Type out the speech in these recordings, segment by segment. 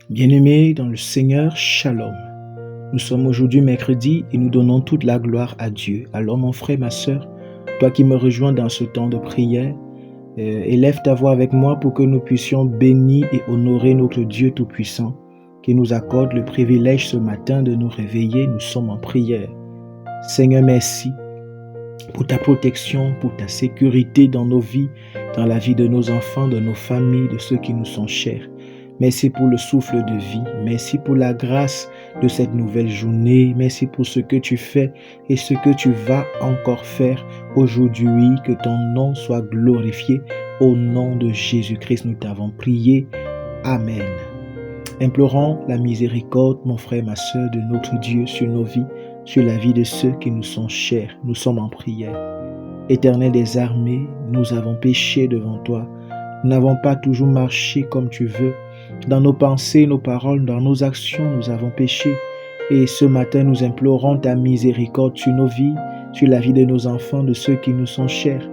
Bien-aimés dans le Seigneur, Shalom. Nous sommes aujourd'hui mercredi et nous donnons toute la gloire à Dieu. Alors mon frère, ma sœur, toi qui me rejoins dans ce temps de prière, élève ta voix avec moi pour que nous puissions bénir et honorer notre Dieu Tout-Puissant qui nous accorde le privilège ce matin de nous réveiller. Nous sommes en prière. Seigneur, merci pour ta protection, pour ta sécurité dans nos vies, dans la vie de nos enfants, de nos familles, de ceux qui nous sont chers. Merci pour le souffle de vie. Merci pour la grâce de cette nouvelle journée. Merci pour ce que tu fais et ce que tu vas encore faire aujourd'hui. Que ton nom soit glorifié. Au nom de Jésus-Christ, nous t'avons prié. Amen. Implorons la miséricorde, mon frère, ma sœur, de notre Dieu sur nos vies, sur la vie de ceux qui nous sont chers. Nous sommes en prière. Éternel des armées, nous avons péché devant toi. Nous n'avons pas toujours marché comme tu veux. Dans nos pensées, nos paroles, dans nos actions, nous avons péché. Et ce matin, nous implorons ta miséricorde sur nos vies, sur la vie de nos enfants, de ceux qui nous sont chers.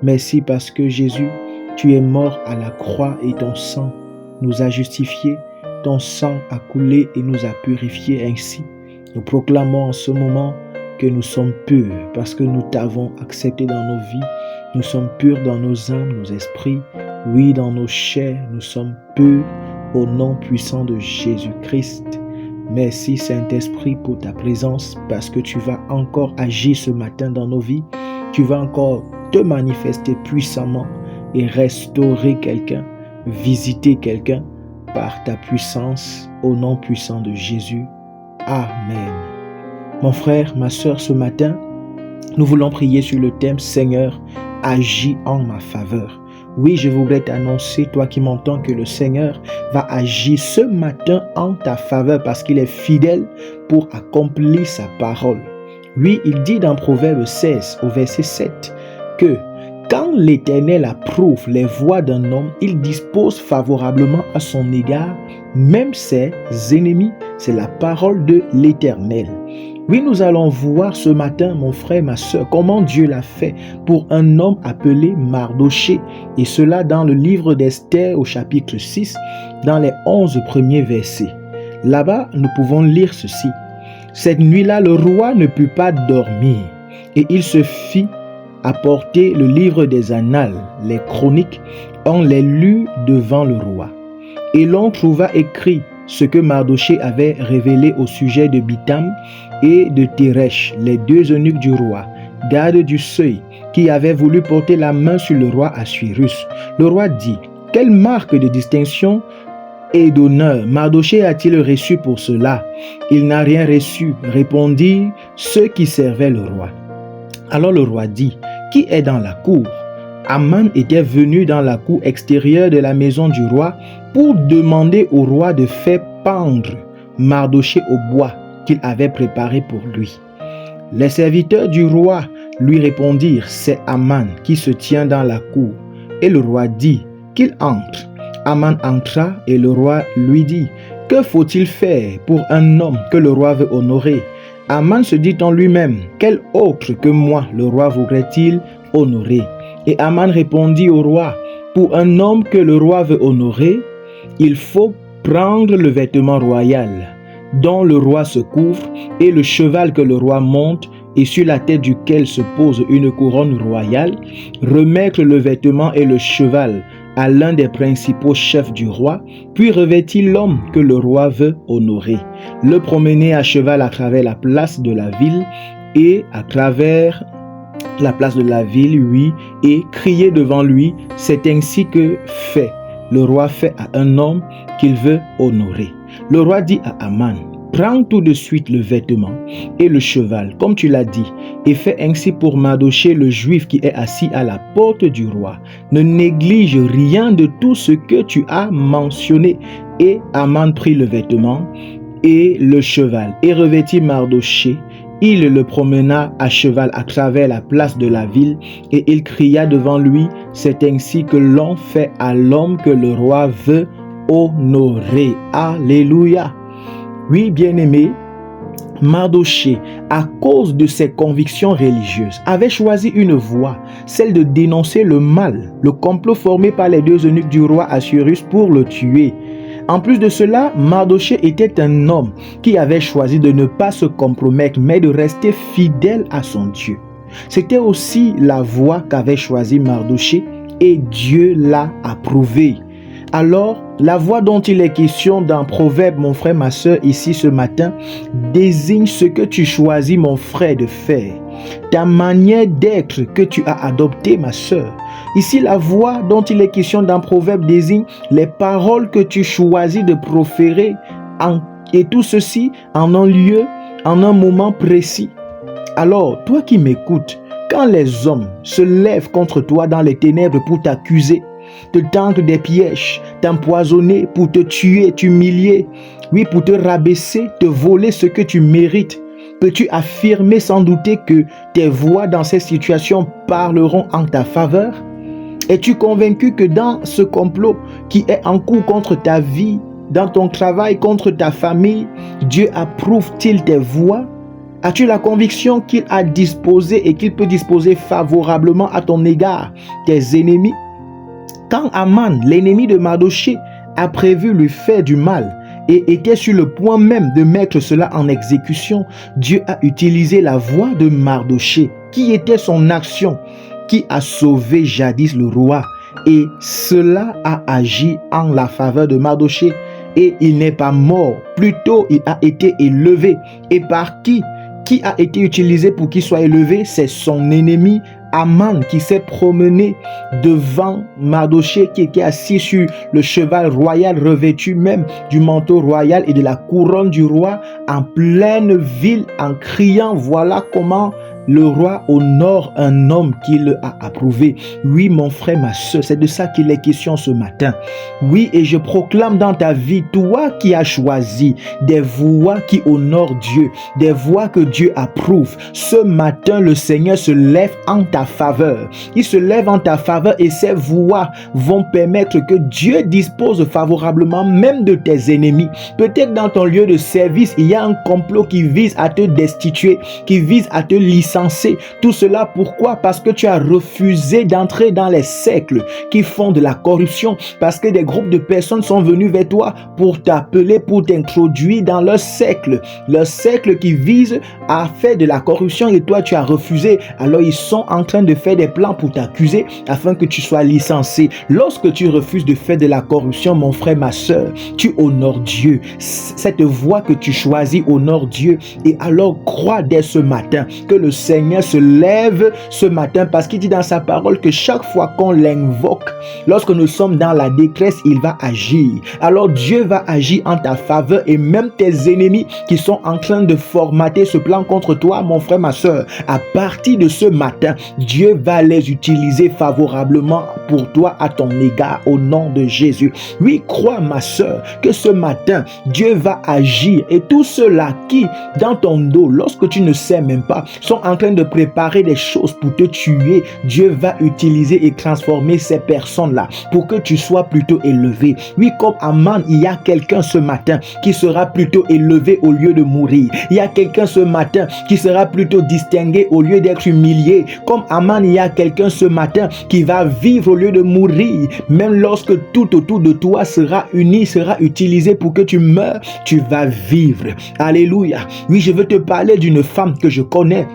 Merci parce que Jésus, tu es mort à la croix et ton sang nous a justifiés. Ton sang a coulé et nous a purifiés ainsi. Nous proclamons en ce moment que nous sommes purs parce que nous t'avons accepté dans nos vies. Nous sommes purs dans nos âmes, nos esprits. Oui, dans nos chairs, nous sommes purs. Au nom puissant de Jésus-Christ, merci Saint-Esprit pour ta présence parce que tu vas encore agir ce matin dans nos vies. Tu vas encore te manifester puissamment et restaurer quelqu'un, visiter quelqu'un par ta puissance au nom puissant de Jésus. Amen. Mon frère, ma sœur, ce matin, nous voulons prier sur le thème « Seigneur, agis en ma faveur ». Oui, je voudrais t'annoncer, toi qui m'entends, que le Seigneur va agir ce matin en ta faveur parce qu'il est fidèle pour accomplir sa parole. Oui, il dit dans Proverbe 16 au verset 7 que quand l'Éternel approuve les voies d'un homme, il dispose favorablement à son égard, même ses ennemis. C'est la parole de l'Éternel. Oui, nous allons voir ce matin, mon frère, ma sœur, comment Dieu l'a fait pour un homme appelé Mardoché. Et cela dans le livre d'Esther au chapitre 6, dans les 11 premiers versets. Là-bas, nous pouvons lire ceci. Cette nuit-là, le roi ne put pas dormir. Et il se fit apporter le livre des annales, les chroniques. On les lut devant le roi. Et l'on trouva écrit ce que Mardoché avait révélé au sujet de Bitam et de Téresh, les deux eunuques du roi, gardes du seuil, qui avaient voulu porter la main sur le roi Assuérus. Le roi dit, « Quelle marque de distinction et d'honneur Mardoché a-t-il reçu pour cela ?» « Il n'a rien reçu, répondirent ceux qui servaient le roi. Alors le roi dit, « Qui est dans la cour ?» Aman était venu dans la cour extérieure de la maison du roi pour demander au roi de faire pendre Mardoché au bois qu'il avait préparé pour lui. Les serviteurs du roi lui répondirent, « C'est Aman qui se tient dans la cour. » Et le roi dit qu'il entre. Aman entra et le roi lui dit, « Que faut-il faire pour un homme que le roi veut honorer ?» Aman se dit en lui-même, « Quel autre que moi le roi voudrait-il honorer ?» Et Aman répondit au roi, « Pour un homme que le roi veut honorer, il faut prendre le vêtement royal dont le roi se couvre et le cheval que le roi monte et sur la tête duquel se pose une couronne royale, remettre le vêtement et le cheval à l'un des principaux chefs du roi, puis revêtir l'homme que le roi veut honorer, le promener à cheval à travers la place de la ville et à travers la place de la ville, oui, et crier devant lui, c'est ainsi que fait le roi fait à un homme qu'il veut honorer. Le roi dit à Aman, prends tout de suite le vêtement et le cheval, comme tu l'as dit, et fais ainsi pour Mardoché le juif qui est assis à la porte du roi. Ne néglige rien de tout ce que tu as mentionné. Et Aman prit le vêtement et le cheval et revêtit Mardoché. Il le promena à cheval à travers la place de la ville et il cria devant lui, c'est ainsi que l'on fait à l'homme que le roi veut honorer. Alléluia. Oui, bien-aimé, Mardoché, à cause de ses convictions religieuses, avait choisi une voie, celle de dénoncer le mal, le complot formé par les deux eunuques du roi Assuérus pour le tuer. En plus de cela, Mardochée était un homme qui avait choisi de ne pas se compromettre, mais de rester fidèle à son Dieu. C'était aussi la voie qu'avait choisie Mardochée et Dieu l'a approuvée. Alors, la voie dont il est question dans Proverbe, mon frère, ma soeur, ici ce matin, désigne ce que tu choisis, mon frère, de faire. Ta manière d'être que tu as adoptée, ma soeur. Ici, la voie dont il est question dans Proverbe désigne les paroles que tu choisis de proférer, et tout ceci en un lieu, en un moment précis. Alors, toi qui m'écoutes, quand les hommes se lèvent contre toi dans les ténèbres pour t'accuser, te tendre des pièges, t'empoisonner pour te tuer, t'humilier, oui, pour te rabaisser, te voler ce que tu mérites, peux-tu affirmer sans douter que tes voix dans ces situations parleront en ta faveur? Es-tu convaincu que dans ce complot qui est en cours contre ta vie, dans ton travail, contre ta famille, Dieu approuve-t-il tes voix? As-tu la conviction qu'il a disposé et qu'il peut disposer favorablement à ton égard tes ennemis? Quand Aman, l'ennemi de Mardochée, a prévu lui faire du mal et était sur le point même de mettre cela en exécution, Dieu a utilisé la voix de Mardochée, qui était son action, qui a sauvé jadis le roi. Et cela a agi en la faveur de Mardochée. Et il n'est pas mort, plutôt il a été élevé. Et par qui a été utilisé pour qu'il soit élevé? C'est son ennemi Aman qui s'est promené devant Mardochée qui était assis sur le cheval royal revêtu même du manteau royal et de la couronne du roi en pleine ville en criant: voilà comment le roi honore un homme qu'il a approuvé. Oui, mon frère, ma soeur, c'est de ça qu'il est question ce matin. Oui, et je proclame dans ta vie, toi qui as choisi des voies qui honorent Dieu, des voies que Dieu approuve. Ce matin, le Seigneur se lève en ta faveur. Il se lève en ta faveur et ces voies vont permettre que Dieu dispose favorablement même de tes ennemis. Peut-être dans ton lieu de service, il y a un complot qui vise à te destituer, qui vise à te licencier. Tout cela pourquoi? Parce que tu as refusé d'entrer dans les cercles qui font de la corruption, parce que des groupes de personnes sont venus vers toi pour t'appeler, pour t'introduire dans leur cercle qui vise à faire de la corruption et toi tu as refusé. Alors ils sont en train de faire des plans pour t'accuser afin que tu sois licencié. Lorsque tu refuses de faire de la corruption, mon frère, ma soeur, tu honores Dieu. Cette voie que tu choisis honore Dieu. Et alors crois dès ce matin que le Seigneur se lève ce matin, parce qu'il dit dans sa parole que chaque fois qu'on l'invoque, lorsque nous sommes dans la détresse, il va agir. Alors Dieu va agir en ta faveur et même tes ennemis qui sont en train de formater ce plan contre toi, mon frère, ma soeur, à partir de ce matin, Dieu va les utiliser favorablement pour toi à ton égard au nom de Jésus. Oui, crois, ma soeur, que ce matin, Dieu va agir et tous ceux-là qui, dans ton dos, lorsque tu ne sais même pas, sont en train de préparer des choses pour te tuer, Dieu va utiliser et transformer ces personnes-là pour que tu sois plutôt élevé. Oui, comme Aman, il y a quelqu'un ce matin qui sera plutôt élevé au lieu de mourir. Il y a quelqu'un ce matin qui sera plutôt distingué au lieu d'être humilié. Comme Aman, il y a quelqu'un ce matin qui va vivre au lieu de mourir. Même lorsque tout autour de toi sera uni, sera utilisé pour que tu meurs, tu vas vivre. Alléluia. Oui, je veux te parler d'une femme que je connais,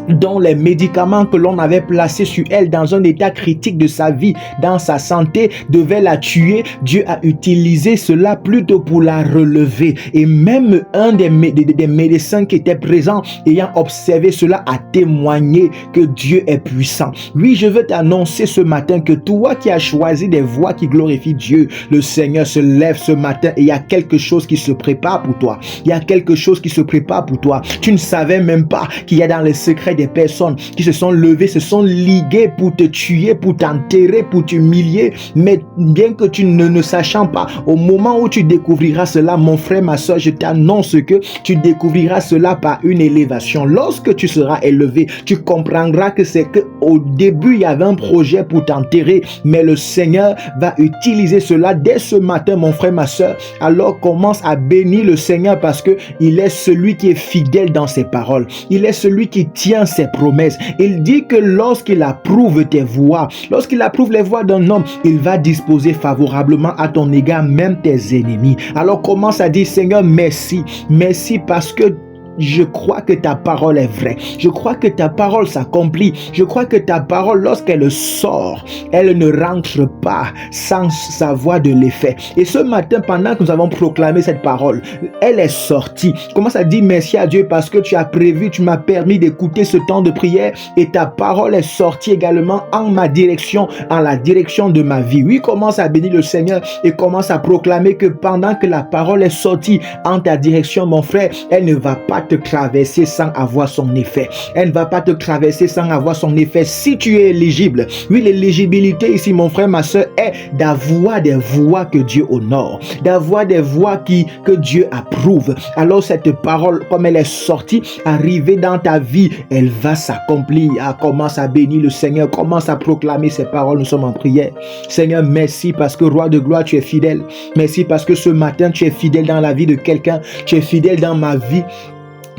dont les médicaments que l'on avait placés sur elle dans un état critique de sa vie, dans sa santé, devaient la tuer. Dieu a utilisé cela plutôt pour la relever. Et même un des médecins qui était présent, ayant observé cela, a témoigné que Dieu est puissant. Oui, je veux t'annoncer ce matin que toi qui as choisi des voies qui glorifient Dieu, le Seigneur se lève ce matin et il y a quelque chose qui se prépare pour toi. Il y a quelque chose qui se prépare pour toi. Tu ne savais même pas qu'il y a dans les secrets des personnes qui se sont levées, se sont liguées pour te tuer, pour t'enterrer, pour t'humilier. Mais bien que tu ne sachant pas, au moment où tu découvriras cela, mon frère, ma soeur, je t'annonce que tu découvriras cela par une élévation. Lorsque tu seras élevé, tu comprendras que c'est que au début, il y avait un projet pour t'enterrer, mais le Seigneur va utiliser cela dès ce matin, mon frère, ma soeur. Alors commence à bénir le Seigneur parce que il est celui qui est fidèle dans ses paroles. Il est celui qui tient tient ses promesses. Il dit que lorsqu'il approuve tes voies, lorsqu'il approuve les voies d'un homme, il va disposer favorablement à ton égard, même tes ennemis. Alors commence à dire, Seigneur, merci. Merci parce que je crois que ta parole est vraie. Je crois que ta parole s'accomplit. Je crois que ta parole, lorsqu'elle sort, elle ne rentre pas sans savoir de l'effet. Et ce matin, pendant que nous avons proclamé cette parole, elle est sortie. Je commence à dire merci à Dieu parce que tu as prévu, tu m'as permis d'écouter ce temps de prière et ta parole est sortie également en ma direction, en la direction de ma vie. Oui, commence à bénir le Seigneur et commence à proclamer que pendant que la parole est sortie en ta direction, mon frère, elle ne va pas te traverser sans avoir son effet. Elle ne va pas te traverser sans avoir son effet. Si tu es éligible, oui, l'éligibilité ici, mon frère, ma soeur, est d'avoir des voix que Dieu honore, d'avoir des voix que Dieu approuve. Alors cette parole, comme elle est sortie, arrivée dans ta vie, elle va s'accomplir. Commence à bénir le Seigneur, commence à proclamer ces paroles. Nous sommes en prière. Seigneur, merci parce que roi de gloire, tu es fidèle. Merci parce que ce matin, tu es fidèle dans la vie de quelqu'un. Tu es fidèle dans ma vie.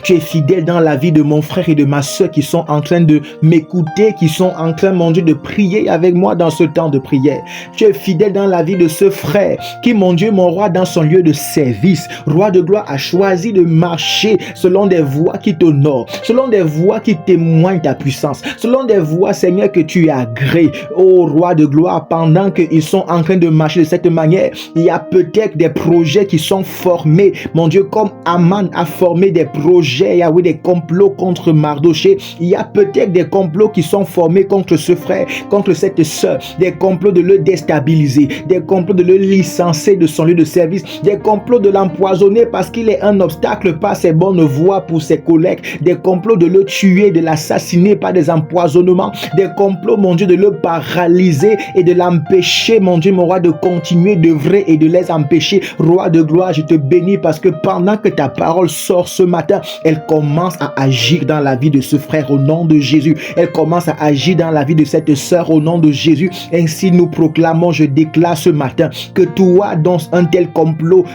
Tu es fidèle dans la vie de mon frère et de ma soeur qui sont en train de m'écouter, qui sont en train, mon Dieu, de prier avec moi dans ce temps de prière. Tu es fidèle dans la vie de ce frère qui, mon Dieu, mon roi, dans son lieu de service, roi de gloire, a choisi de marcher selon des voies qui t'honorent, selon des voies qui témoignent ta puissance, selon des voies, Seigneur, que tu as agréées, ô roi de gloire. Pendant qu'ils sont en train de marcher de cette manière, il y a peut-être des projets qui sont formés, mon Dieu, comme Aman a formé des projets. Il y a des complots contre Mardoché. Il y a peut-être des complots qui sont formés contre ce frère, contre cette sœur, des complots de le déstabiliser, des complots de le licencier de son lieu de service, des complots de l'empoisonner parce qu'il est un obstacle par ses bonnes voies pour ses collègues, des complots de le tuer, de l'assassiner par des empoisonnements, des complots, mon Dieu, de le paralyser et de l'empêcher, mon Dieu, mon roi, de continuer d'œuvrer et de les empêcher. Roi de gloire, je te bénis parce que pendant que ta parole sort ce matin, elle commence à agir dans la vie de ce frère au nom de Jésus. Elle commence à agir dans la vie de cette sœur au nom de Jésus. Ainsi nous proclamons, je déclare ce matin que toi dont un tel complot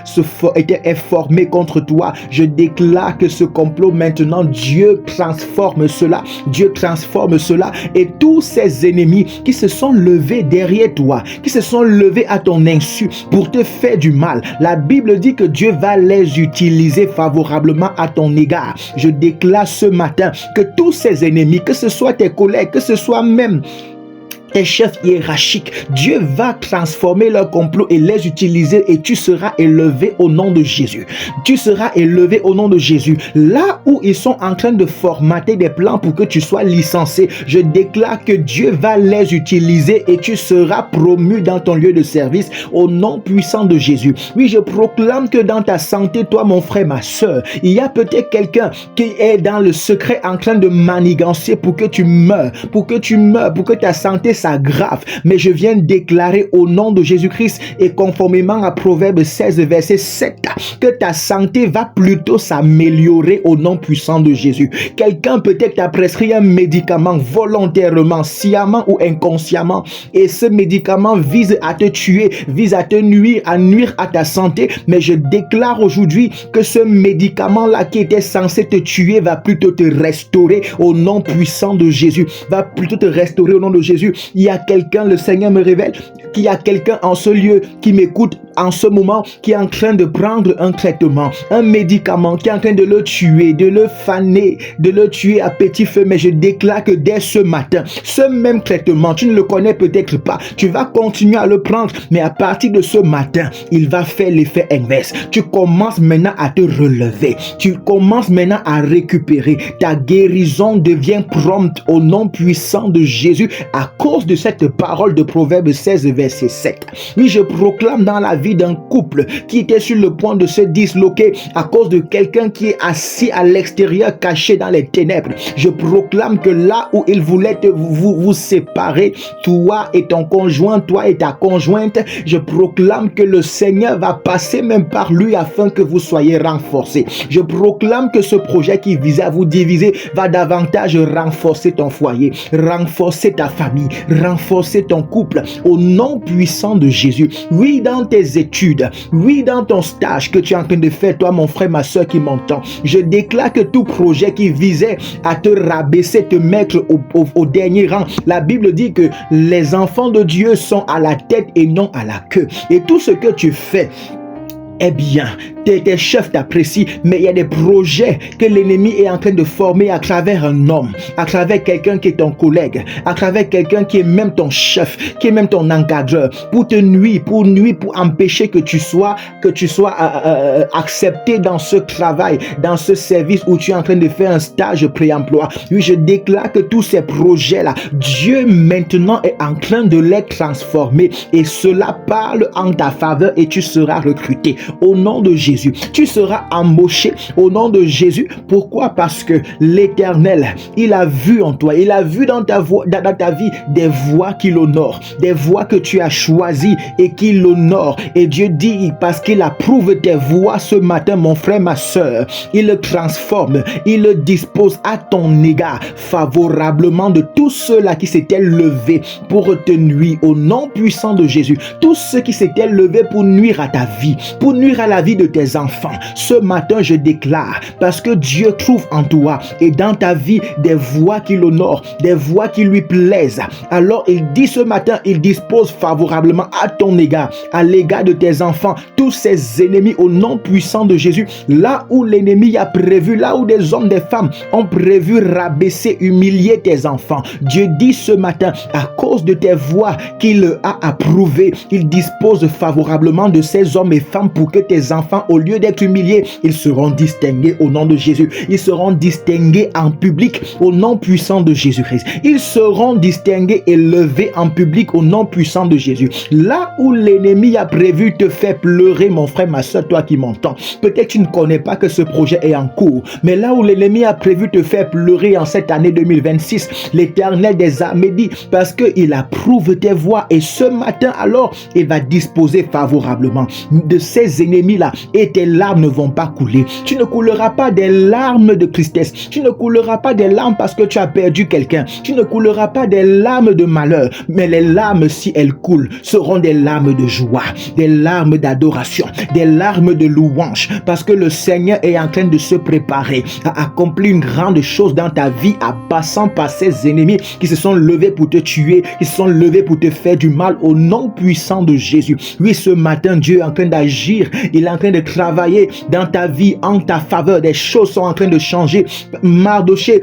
est formé contre toi, je déclare que ce complot maintenant, Dieu transforme cela. Dieu transforme cela et tous ces ennemis qui se sont levés derrière toi, qui se sont levés à ton insu pour te faire du mal. La Bible dit que Dieu va les utiliser favorablement à ton égard. Je déclare ce matin que tous ces ennemis, que ce soit tes collègues, que ce soit même tes chefs hiérarchiques, Dieu va transformer leur complot et les utiliser et tu seras élevé au nom de Jésus. Tu seras élevé au nom de Jésus. Là où ils sont en train de formater des plans pour que tu sois licencié, je déclare que Dieu va les utiliser et tu seras promu dans ton lieu de service au nom puissant de Jésus. Oui, je proclame que dans ta santé, toi mon frère, ma soeur, il y a peut-être quelqu'un qui est dans le secret en train de manigancer pour que tu meurs, pour que ta santé s'aggrave. Mais je viens déclarer au nom de Jésus-Christ et conformément à Proverbe 16 verset 7 que ta santé va plutôt s'améliorer au nom puissant de Jésus. Quelqu'un peut-être t'a prescrit un médicament volontairement, sciemment ou inconsciemment et ce médicament vise à te tuer, vise à te nuire, à ta santé, mais je déclare aujourd'hui que ce médicament-là qui était censé te tuer va plutôt te restaurer au nom puissant de Jésus, va plutôt te restaurer au nom de Jésus. Il y a quelqu'un, le Seigneur me révèle qu'il y a quelqu'un en ce lieu qui m'écoute en ce moment, qui est en train de prendre un traitement, un médicament qui est en train de le tuer, de le faner, de le tuer à petit feu. Mais je déclare que dès ce matin, ce même traitement, tu ne le connais peut-être pas, tu vas continuer à le prendre, mais à partir de ce matin, il va faire l'effet inverse. Tu commences maintenant à te relever, tu commences maintenant à récupérer, ta guérison devient prompte au nom puissant de Jésus à cause de cette parole de Proverbe 16 verset 7. Oui, je proclame dans la vie d'un couple qui était sur le point de se disloquer à cause de quelqu'un qui est assis à l'extérieur, caché dans les ténèbres. Je proclame que là où il voulait vous séparer, toi et ton conjoint, toi et ta conjointe, je proclame que le Seigneur va passer même par lui afin que vous soyez renforcés. Je proclame que ce projet qui visait à vous diviser va davantage renforcer ton foyer, renforcer ta famille, renforcer ton couple au nom puissant de Jésus. Oui, dans tes tes études, oui, dans ton stage que tu es en train de faire, toi, mon frère, ma soeur qui m'entend, je déclare que tout projet qui visait à te rabaisser, te mettre au dernier rang, la Bible dit que les enfants de Dieu sont à la tête et non à la queue. Et tout ce que tu fais, eh bien, tes chefs t'apprécient, mais il y a des projets que l'ennemi est en train de former à travers un homme, à travers quelqu'un qui est ton collègue, à travers quelqu'un qui est même ton chef, qui est même ton encadreur, pour te nuire, pour empêcher que tu sois accepté dans ce travail, dans ce service où tu es en train de faire un stage pré-emploi. Oui, je déclare que tous ces projets-là, Dieu maintenant est en train de les transformer et cela parle en ta faveur et tu seras recruté. Au nom de Jésus, tu seras embauché au nom de Jésus. Pourquoi? Parce que l'Éternel, il a vu en toi, il a vu dans ta vie des voies qui l'honorent, des voies que tu as choisies et qui l'honorent. Et Dieu dit, parce qu'il approuve tes voies ce matin, mon frère, ma soeur, il le transforme, il le dispose à ton égard favorablement de tous ceux-là qui s'étaient levés pour te nuire au nom puissant de Jésus. Tous ceux qui s'étaient levés pour nuire à ta vie, pour nuire à la vie de tes enfants. Ce matin, je déclare, parce que Dieu trouve en toi et dans ta vie des voies qui l'honorent, des voies qui lui plaisent. Alors, il dit ce matin, il dispose favorablement à ton égard, à l'égard de tes enfants, tous ces ennemis au nom puissant de Jésus. Là où l'ennemi a prévu, là où des hommes, des femmes ont prévu rabaisser, humilier tes enfants, Dieu dit ce matin, à cause de tes voies qu'il a approuvées, il dispose favorablement de ces hommes et femmes pour que tes enfants, au lieu d'être humiliés, ils seront distingués au nom de Jésus. Ils seront distingués en public au nom puissant de Jésus-Christ. Ils seront distingués et levés en public au nom puissant de Jésus. Là où l'ennemi a prévu te faire pleurer, mon frère, ma soeur, toi qui m'entends, peut-être tu ne connais pas que ce projet est en cours, mais là où l'ennemi a prévu te faire pleurer en cette année 2026, l'Éternel des armées dit, parce qu'il approuve tes voies et ce matin alors, il va disposer favorablement de ces ennemis-là et tes larmes ne vont pas couler. Tu ne couleras pas des larmes de tristesse. Tu ne couleras pas des larmes parce que tu as perdu quelqu'un. Tu ne couleras pas des larmes de malheur. Mais les larmes, si elles coulent, seront des larmes de joie, des larmes d'adoration, des larmes de louange. Parce que le Seigneur est en train de se préparer à accomplir une grande chose dans ta vie, en passant par ces ennemis qui se sont levés pour te tuer, qui se sont levés pour te faire du mal au nom puissant de Jésus. Oui, ce matin, Dieu est en train d'agir. Il est en train de travailler dans ta vie en ta faveur. Des choses sont en train de changer. Mardochée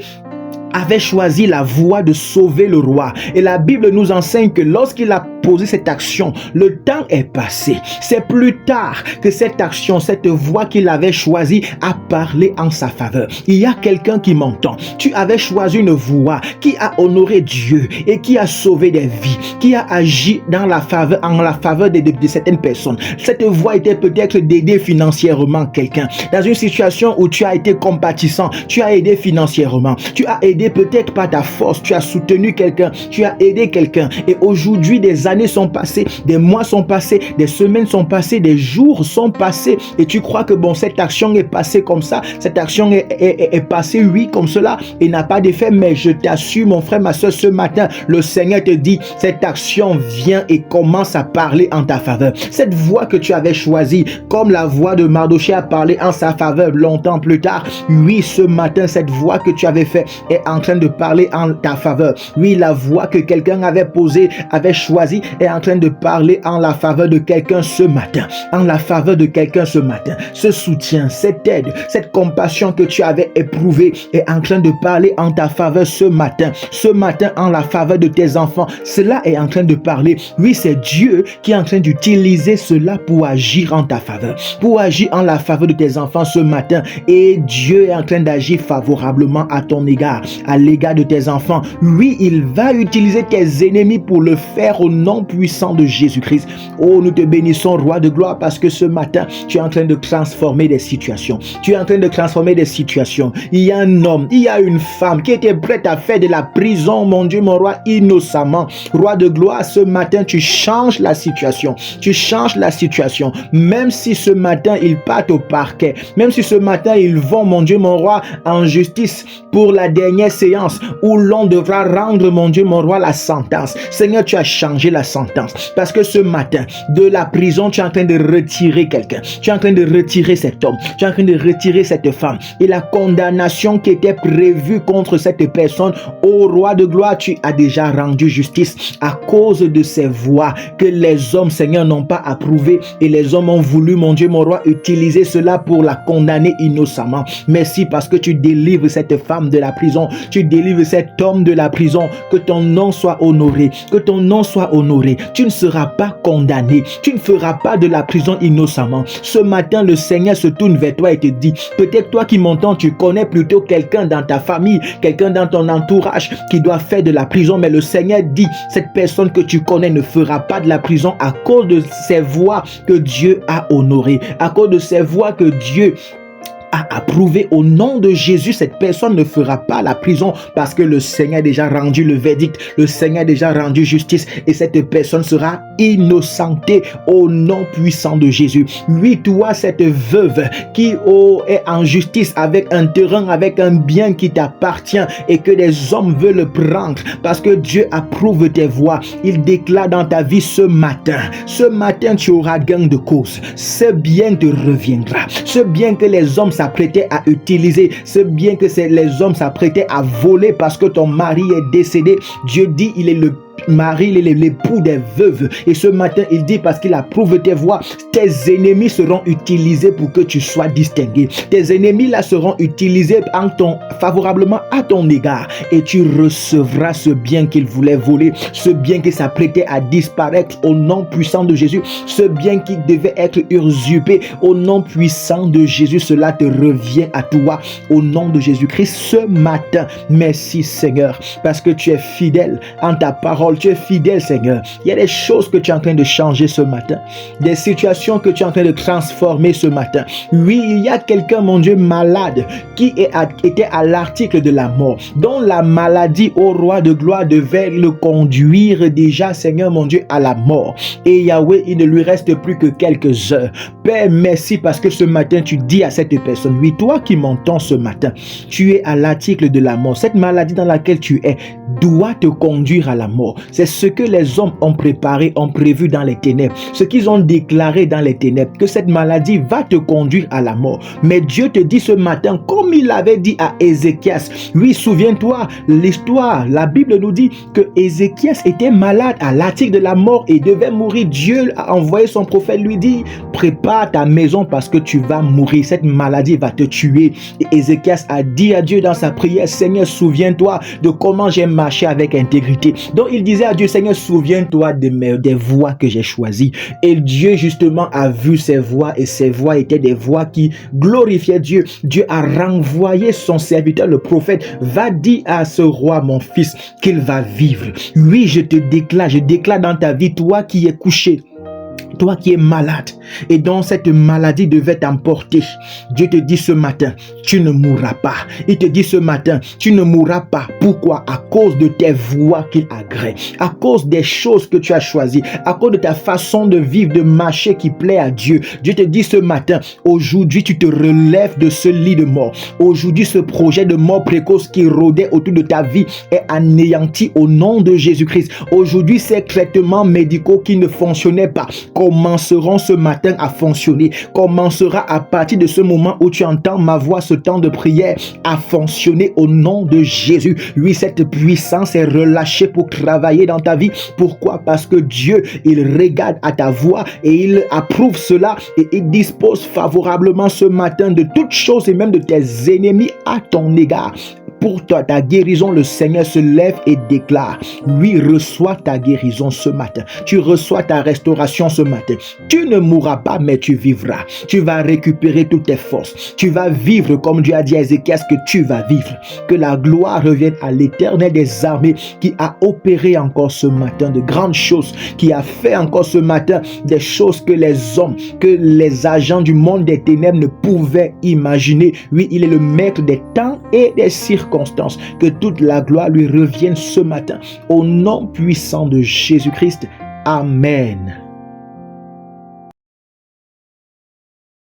avait choisi la voie de sauver le roi. Et la Bible nous enseigne que lorsqu'il a posé cette action, le temps est passé. C'est plus tard que cette action, cette voie qu'il avait choisie a parlé en sa faveur. Il y a quelqu'un qui m'entend. Tu avais choisi une voie qui a honoré Dieu et qui a sauvé des vies, qui a agi dans la faveur, en la faveur de certaines personnes. Cette voie était peut-être d'aider financièrement quelqu'un. Dans une situation où tu as été compatissant, tu as aidé financièrement, tu as aidé peut-être par ta force, tu as soutenu quelqu'un, tu as aidé quelqu'un. Et aujourd'hui, des années sont passées, des mois sont passés, des semaines sont passées, des jours sont passés. Et tu crois que bon, cette action est passée comme ça, cette action est passée, oui, comme cela, et n'a pas d'effet. Mais je t'assure, mon frère, ma soeur, ce matin, le Seigneur te dit, cette action vient et commence à parler en ta faveur. Cette voie que tu avais choisie, comme la voix de Mardochée a parlé en sa faveur longtemps plus tard, oui, ce matin, cette voie que tu avais fait est en train de parler en ta faveur. Oui, la voie que quelqu'un avait posée, avait choisie, est en train de parler en la faveur de quelqu'un ce matin. En la faveur de quelqu'un ce matin. Ce soutien, cette aide, cette compassion que tu avais éprouvée est en train de parler en ta faveur ce matin. Ce matin, en la faveur de tes enfants, cela est en train de parler. Oui, c'est Dieu qui est en train d'utiliser cela pour agir en ta faveur, pour agir en la faveur de tes enfants ce matin. Et Dieu est en train d'agir favorablement à ton égard, à l'égard de tes enfants. Oui, il va utiliser tes ennemis pour le faire au nom puissant de Jésus-Christ. Oh, nous te bénissons, roi de gloire, parce que ce matin, tu es en train de transformer des situations. Tu es en train de transformer des situations. Il y a un homme, il y a une femme qui était prête à faire de la prison, mon Dieu, mon roi, innocemment. Roi de gloire, ce matin, tu changes la situation. Tu changes la situation. Même si ce matin, ils partent au parquet, même si ce matin, ils vont, mon Dieu, mon roi, en justice pour la dernière séance où l'on devra rendre, mon Dieu, mon roi, la sentence. Seigneur, tu as changé la la sentence. Parce que ce matin, de la prison, tu es en train de retirer quelqu'un. Tu es en train de retirer cet homme. Tu es en train de retirer cette femme. Et la condamnation qui était prévue contre cette personne, ô roi de gloire, tu as déjà rendu justice à cause de ces voies que les hommes, Seigneur, n'ont pas approuvées. Et les hommes ont voulu, mon Dieu, mon roi, utiliser cela pour la condamner innocemment. Merci parce que tu délivres cette femme de la prison. Tu délivres cet homme de la prison. Que ton nom soit honoré. Que ton nom soit honoré. Tu ne seras pas condamné. Tu ne feras pas de la prison innocemment. Ce matin, le Seigneur se tourne vers toi et te dit, peut-être toi qui m'entends, tu connais plutôt quelqu'un dans ta famille, quelqu'un dans ton entourage qui doit faire de la prison, mais le Seigneur dit, cette personne que tu connais ne fera pas de la prison à cause de ces voies que Dieu a honorées, à cause de ces voies que Dieu a approuvé. Au nom de Jésus, cette personne ne fera pas la prison parce que le Seigneur a déjà rendu le verdict, le Seigneur a déjà rendu justice et cette personne sera innocentée au nom puissant de Jésus. Oui, toi, cette veuve qui est en justice avec un terrain, avec un bien qui t'appartient et que les hommes veulent prendre parce que Dieu approuve tes voies, il déclare dans ta vie ce matin tu auras gain de cause. Ce bien te reviendra. Ce bien que les hommes s'apprêtaient à utiliser, ce bien que les hommes s'apprêtaient à voler parce que ton mari est décédé, Dieu dit il est le mari, il est l'époux des veuves. Et ce matin, il dit parce qu'il approuve tes voies, tes ennemis seront utilisés pour que tu sois distingué. Tes ennemis là seront utilisés favorablement à ton égard. Et tu recevras ce bien qu'il voulait voler, ce bien qui s'apprêtait à disparaître au nom puissant de Jésus, ce bien qui devait être usurpé au nom puissant de Jésus. Cela te revient à toi au nom de Jésus-Christ ce matin. Merci Seigneur, parce que tu es fidèle en ta parole. Tu es fidèle, Seigneur. Il y a des choses que tu es en train de changer ce matin. Des situations que tu es en train de transformer ce matin. Oui, il y a quelqu'un, mon Dieu, malade qui était à l'article de la mort, dont la maladie, ô roi de gloire, devait le conduire déjà, Seigneur, mon Dieu, à la mort. Et Yahweh, il ne lui reste plus que quelques heures. Père, merci parce que ce matin, tu dis à cette personne, oui, toi qui m'entends ce matin, tu es à l'article de la mort. Cette maladie dans laquelle tu es doit te conduire à la mort. C'est ce que les hommes ont préparé, ont prévu dans les ténèbres, ce qu'ils ont déclaré dans les ténèbres, que cette maladie va te conduire à la mort. Mais Dieu te dit ce matin, comme il avait dit à Ézéchias, oui, souviens-toi, l'histoire, la Bible nous dit que Ézéchias était malade à l'article de la mort et devait mourir. Dieu a envoyé son prophète, lui dit, prépare ta maison parce que tu vas mourir, cette maladie va te tuer. Et Ézéchias a dit à Dieu dans sa prière, Seigneur, souviens-toi de comment j'ai marché avec intégrité. Donc il disait à Dieu, Seigneur, souviens-toi des voies que j'ai choisies. Et Dieu justement a vu ces voies et ces voies étaient des voies qui glorifiaient Dieu. Dieu a renvoyé son serviteur, le prophète, va dire à ce roi, mon fils, qu'il va vivre. Oui, je déclare dans ta vie, toi qui es couché, toi qui es malade et dont cette maladie devait t'emporter, Dieu te dit ce matin, tu ne mourras pas. Il te dit ce matin, tu ne mourras pas. Pourquoi? À cause de tes voies qu'il agrée, à cause des choses que tu as choisies, à cause de ta façon de vivre, de marcher qui plaît à Dieu. Dieu te dit ce matin, aujourd'hui tu te relèves de ce lit de mort. Aujourd'hui ce projet de mort précoce qui rôdait autour de ta vie est anéanti au nom de Jésus-Christ. Aujourd'hui ces traitements médicaux qui ne fonctionnaient pas commenceront ce matin à fonctionner, commencera à partir de ce moment où tu entends ma voix, ce temps de prière à fonctionner au nom de Jésus. Oui, cette puissance est relâchée pour travailler dans ta vie. Pourquoi? Parce que Dieu, il regarde à ta voix et il approuve cela et il dispose favorablement ce matin de toutes choses et même de tes ennemis à ton égard. Pour toi, ta guérison, le Seigneur se lève et déclare, oui, reçois ta guérison ce matin. Tu reçois ta restauration ce matin. Tu ne mourras pas, mais tu vivras. Tu vas récupérer toutes tes forces. Tu vas vivre comme Dieu a dit à Ézéchias que tu vas vivre. Que la gloire revienne à l'Éternel des armées qui a opéré encore ce matin de grandes choses, qui a fait encore ce matin des choses que les hommes, que les agents du monde des ténèbres ne pouvaient imaginer. Oui, il est le maître des temps et des circonstances. Que toute la gloire lui revienne ce matin. Au nom puissant de Jésus-Christ. Amen.